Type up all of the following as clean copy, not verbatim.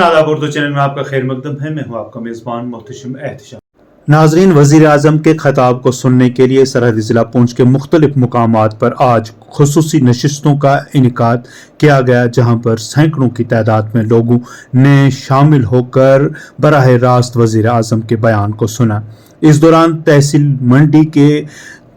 आदाब उर्दू चैनल में आपका खैर मकदम है। मैं हूँ आपका मेज़बान मोहतशम एहतशाम। नाजरीन, वज़ीर आज़म के खिताब को सुनने के लिए सरहदी ज़िला पुंछ के मुख्तलिफ मुकामात पर आज खुसूसी नशिस्तों का इनेकाद किया गया, जहाँ पर सैकड़ों की तादाद में लोगों ने शामिल होकर बराह रास्त वज़ीर आज़म के बयान को सुना। इस दौरान तहसील मंडी के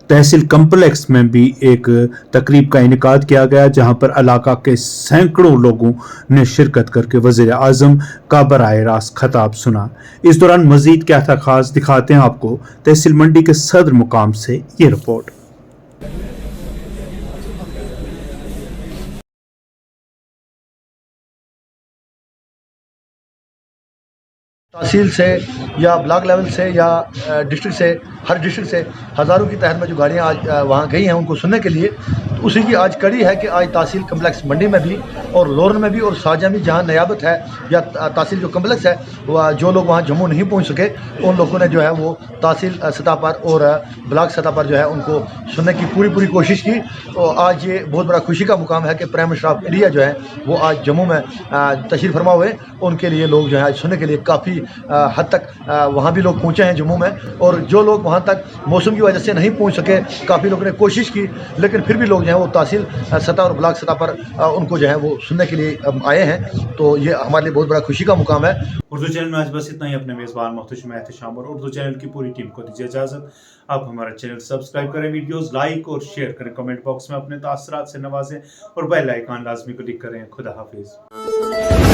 तहसील कम्प्लेक्स में भी एक तकरीब का इनेकाद किया गया, जहां पर इलाका के सैकड़ों लोगों ने शिरकत करके वज़ीर आज़म का बराह रास्त खिताब सुना। इस दौरान मज़ीद क्या था खास, दिखाते हैं आपको तहसील मंडी के सदर मुकाम से ये रिपोर्ट। तहसील से या ब्लॉक लेवल से या डिस्ट्रिक्ट से, हर डिस्ट्रिक्ट से हज़ारों की तादाद में जो गाड़ियाँ आज वहाँ गई हैं उनको सुनने के लिए, तो उसी की आज कड़ी है कि आज तहसील कम्प्लेक्स मंडी में भी और लोरन में भी और शाहजहाँ में जहाँ नियाबत है या तहसील जो कम्प्लेक्स है, जो लोग वहाँ जम्मू नहीं पहुँच सके उन लोगों ने जो है वो तहसील सतह पर और ब्लॉक सतह पर जो है उनको सुनने की पूरी कोशिश की। तो आज ये बहुत बड़ा खुशी का मुकाम है कि प्राइम मिनिस्टर ऑफ इंडिया जो है वो आज जम्मू में तशरीफ़ फरमा हुए। उनके लिए लोग जो है आज सुनने के लिए काफ़ी हद तक वहाँ भी लोग पहुँचे हैं जम्मू में, और जो लोग वहाँ तक मौसम की वजह से नहीं पहुँच सके, काफ़ी लोगों ने कोशिश की, लेकिन फिर भी लोग जो है वो तहसील सतह और ब्लॉक सतह पर उनको जो है वो सुनने के लिए आए हैं। तो ये हमारे लिए बहुत बड़ा खुशी का मुकाम है। उर्दू चैनल में आज बस इतना ही। अपने मेज़बान मोहतशम एहतशाम और उर्दू चैनल की पूरी टीम को दीजिए इजाज़त। आप हमारा चैनल सब्सक्राइब करें, वीडियोस लाइक और शेयर करें, कमेंट बॉक्स में अपने तासरात से नवाजें और बेल आइकन लाजमी क्लिक करें। खुदा हाफिज़।